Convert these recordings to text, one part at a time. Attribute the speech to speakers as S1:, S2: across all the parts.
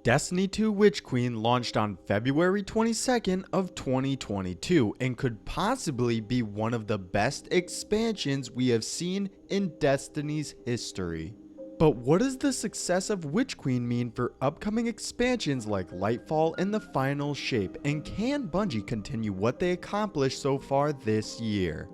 S1: Destiny 2 Witch Queen launched on February 22nd of 2022 and could possibly be one of the best expansions we have seen in Destiny's history. But what does the success of Witch Queen mean for upcoming expansions like Lightfall and the Final Shape, and can Bungie continue what they accomplished so far this year?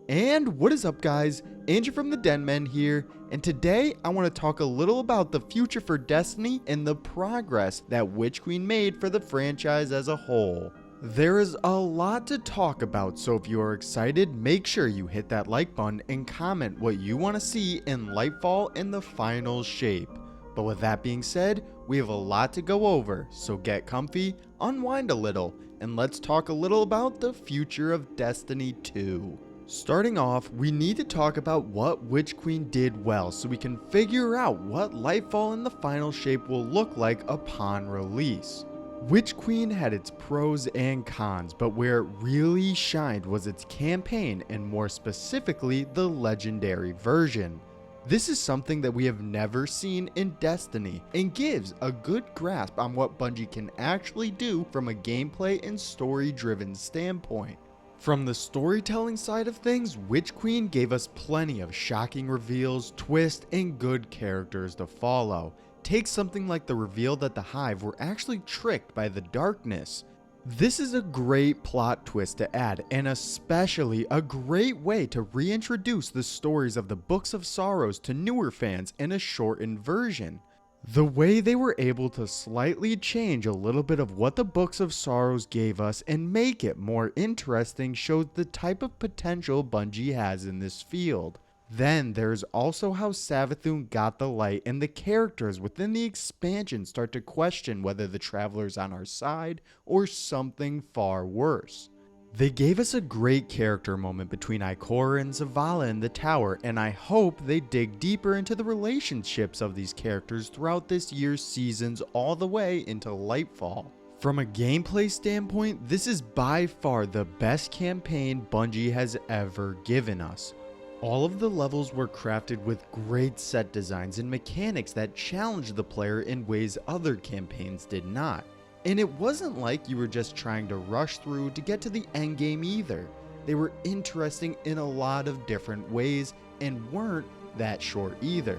S1: And what is up, guys? Andrew from the Den Men here, and today I want to talk a little about the future for Destiny and the progress that Witch Queen made for the franchise as a whole. There is a lot to talk about, so if you are excited, make sure you hit that like button and comment what you want to see in Lightfall and the Final Shape. But with that being said, we have a lot to go over, so get comfy, unwind a little, and let's talk a little about the future of Destiny 2. Starting off, we need to talk about what Witch Queen did well so we can figure out what Lightfall and the Final Shape will look like upon release. Witch Queen had its pros and cons, but where it really shined was its campaign, and more specifically the legendary version. This is something that we have never seen in Destiny and gives a good grasp on what Bungie can actually do from a gameplay and story-driven standpoint. From the storytelling side of things, Witch Queen gave us plenty of shocking reveals, twists, and good characters to follow. Take something like the reveal that the Hive were actually tricked by the darkness. This is a great plot twist to add, and especially a great way to reintroduce the stories of the Books of Sorrows to newer fans in a shortened version. The way they were able to slightly change a little bit of what the Books of Sorrows gave us and make it more interesting shows the type of potential Bungie has in this field. Then there's also how Savathun got the light, and the characters within the expansion start to question whether the Traveler's on our side or something far worse. They gave us a great character moment between Ikora and Zavala in the tower, and I hope they dig deeper into the relationships of these characters throughout this year's seasons all the way into Lightfall. From a gameplay standpoint, this is by far the best campaign Bungie has ever given us. All of the levels were crafted with great set designs and mechanics that challenged the player in ways other campaigns did not. And it wasn't like you were just trying to rush through to get to the end game either. They were interesting in a lot of different ways and weren't that short either.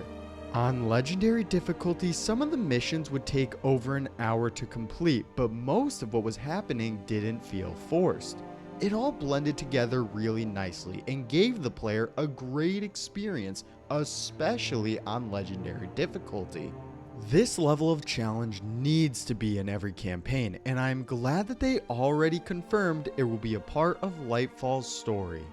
S1: On legendary difficulty, some of the missions would take over an hour to complete, but most of what was happening didn't feel forced. It all blended together really nicely and gave the player a great experience, especially on legendary difficulty. This level of challenge needs to be in every campaign, and I'm glad that they already confirmed it will be a part of Lightfall's story.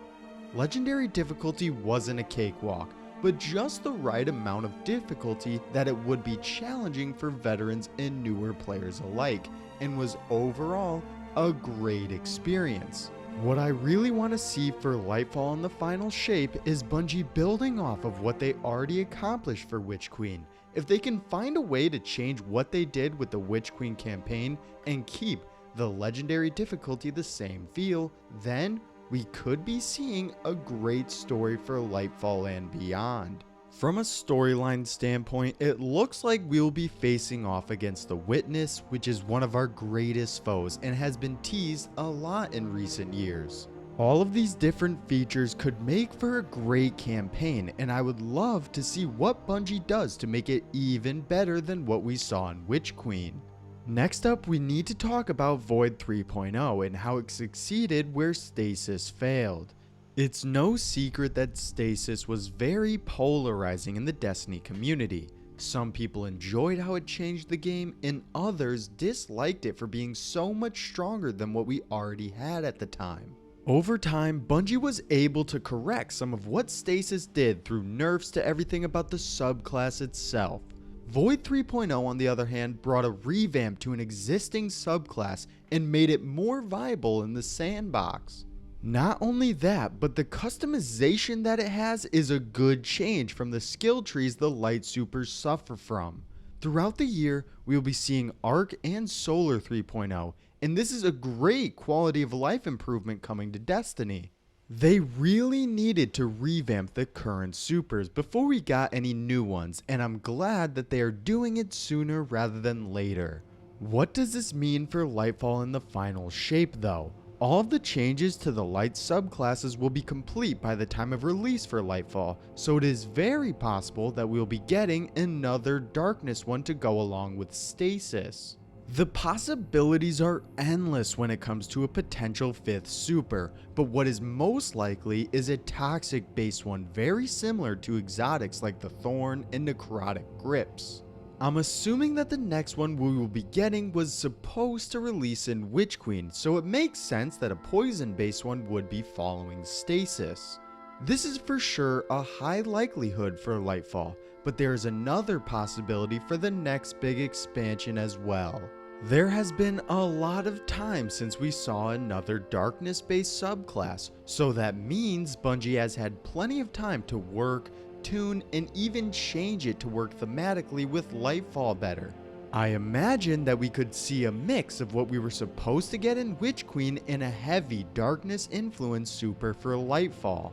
S1: Legendary difficulty wasn't a cakewalk, but just the right amount of difficulty that it would be challenging for veterans and newer players alike, and was overall a great experience. What I really want to see for Lightfall and the Final Shape is Bungie building off of what they already accomplished for Witch Queen. If they can find a way to change what they did with the Witch Queen campaign and keep the legendary difficulty the same feel, then we could be seeing a great story for Lightfall and beyond. From a storyline standpoint, it looks like we'll be facing off against the Witness, which is one of our greatest foes and has been teased a lot in recent years. All of these different features could make for a great campaign, and I would love to see what Bungie does to make it even better than what we saw in Witch Queen. Next up, we need to talk about Void 3.0 and how it succeeded where Stasis failed. It's no secret that Stasis was very polarizing in the Destiny community. Some people enjoyed how it changed the game, and others disliked it for being so much stronger than what we already had at the time. Over time, Bungie was able to correct some of what Stasis did through nerfs to everything about the subclass itself. Void 3.0, on the other hand, brought a revamp to an existing subclass and made it more viable in the sandbox. Not only that, but the customization that it has is a good change from the skill trees the Light Supers suffer from. Throughout the year, we will be seeing Arc and Solar 3.0, and this is a great quality of life improvement coming to Destiny. They really needed to revamp the current supers before we got any new ones, and I'm glad that they are doing it sooner rather than later. What does this mean for Lightfall in the final shape though? All of the changes to the light subclasses will be complete by the time of release for Lightfall, so it is very possible that we will be getting another darkness one to go along with Stasis. The possibilities are endless when it comes to a potential 5th super, but what is most likely is a toxic based one very similar to exotics like the Thorn and Necrotic Grips. I'm assuming that the next one we will be getting was supposed to release in Witch Queen, so it makes sense that a poison based one would be following Stasis. This is for sure a high likelihood for Lightfall, but there is another possibility for the next big expansion as well. There has been a lot of time since we saw another darkness based subclass, so that means Bungie has had plenty of time to work, tune, and even change it to work thematically with Lightfall better. I imagine that we could see a mix of what we were supposed to get in Witch Queen and a heavy darkness influence super for Lightfall.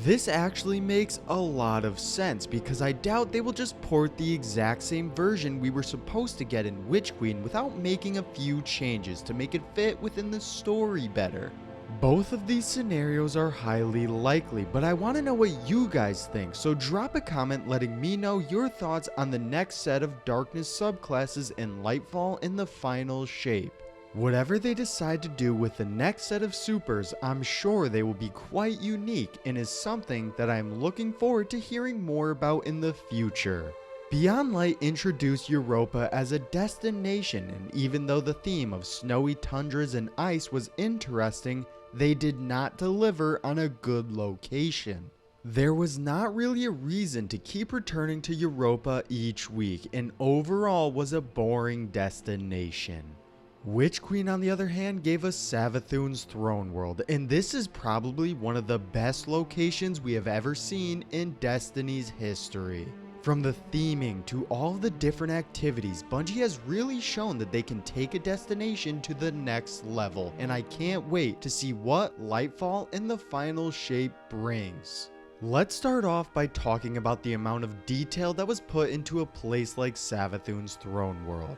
S1: This actually makes a lot of sense because I doubt they will just port the exact same version we were supposed to get in Witch Queen without making a few changes to make it fit within the story better. Both of these scenarios are highly likely, but I want to know what you guys think, so drop a comment letting me know your thoughts on the next set of darkness subclasses in Lightfall in the final shape. Whatever they decide to do with the next set of supers, I'm sure they will be quite unique and is something that I am looking forward to hearing more about in the future. Beyond Light introduced Europa as a destination, and even though the theme of snowy tundras and ice was interesting, they did not deliver on a good location. There was not really a reason to keep returning to Europa each week, and overall was a boring destination. Witch Queen, on the other hand, gave us Savathun's throne world, and this is probably one of the best locations we have ever seen in Destiny's history. From the theming to all the different activities, Bungie has really shown that they can take a destination to the next level, and I can't wait to see what Lightfall in the final shape brings. Let's start off by talking about the amount of detail that was put into a place like Savathun's throne world.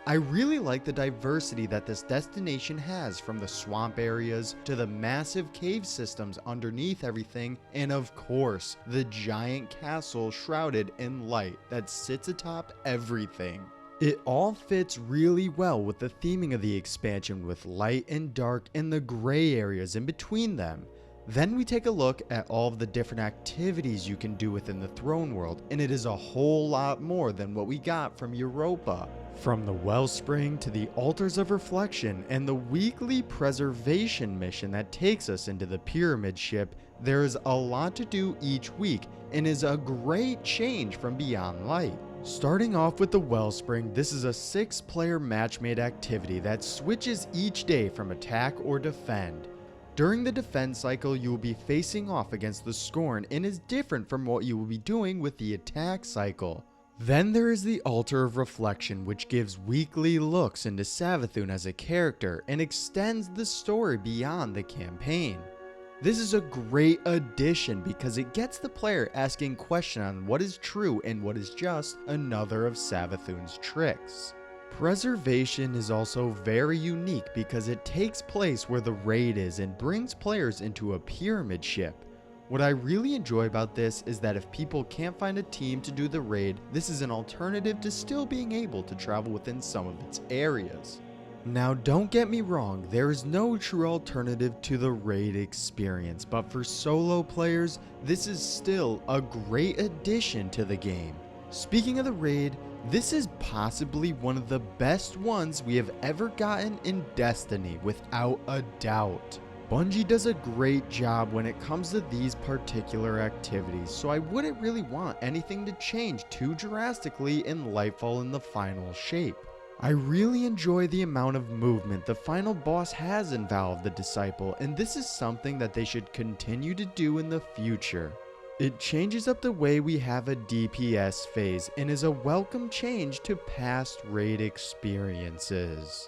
S1: I really like the diversity that this destination has, from the swamp areas to the massive cave systems underneath everything, and of course, the giant castle shrouded in light that sits atop everything. It all fits really well with the theming of the expansion, with light and dark and the gray areas in between them. Then we take a look at all of the different activities you can do within the throne world, and it is a whole lot more than what we got from Europa. From the Wellspring to the Altars of Reflection and the weekly preservation mission that takes us into the pyramid ship, there is a lot to do each week and is a great change from Beyond Light. Starting off with the Wellspring, this is a 6-player match-made activity that switches each day from attack or defend. During the defense cycle, you will be facing off against the Scorn and is different from what you will be doing with the attack cycle. Then there is the Altar of Reflection, which gives weekly looks into Savathun as a character and extends the story beyond the campaign. This is a great addition because it gets the player asking questions on what is true and what is just another of Savathun's tricks. Preservation is also very unique because it takes place where the raid is and brings players into a pyramid ship. What I really enjoy about this is that if people can't find a team to do the raid, this is an alternative to still being able to travel within some of its areas. Now don't get me wrong, there is no true alternative to the raid experience, but for solo players, this is still a great addition to the game. Speaking of the raid, this is possibly one of the best ones we have ever gotten in Destiny, without a doubt. Bungie does a great job when it comes to these particular activities, so I wouldn't really want anything to change too drastically in Lightfall in the final shape. I really enjoy the amount of movement the final boss has in Vow of the Disciple, and this is something that they should continue to do in the future. It changes up the way we have a DPS phase and is a welcome change to past raid experiences.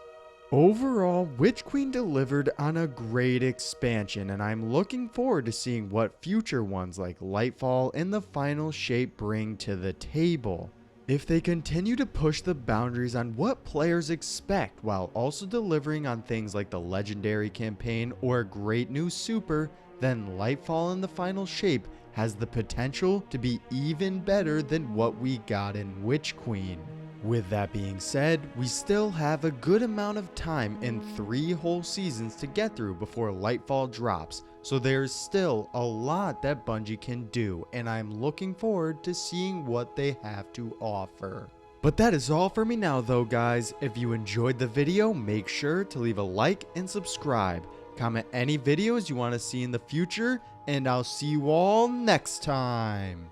S1: Overall, Witch Queen delivered on a great expansion, and I'm looking forward to seeing what future ones like Lightfall and the final shape bring to the table. If they continue to push the boundaries on what players expect while also delivering on things like the legendary campaign or a great new super, then Lightfall and the final shape has the potential to be even better than what we got in Witch Queen. With that being said, we still have a good amount of time and 3 whole seasons to get through before Lightfall drops, so there's still a lot that Bungie can do, and I'm looking forward to seeing what they have to offer. But that is all for me now though, guys. If you enjoyed the video, make sure to leave a like and subscribe. Comment any videos you want to see in the future, and I'll see you all next time.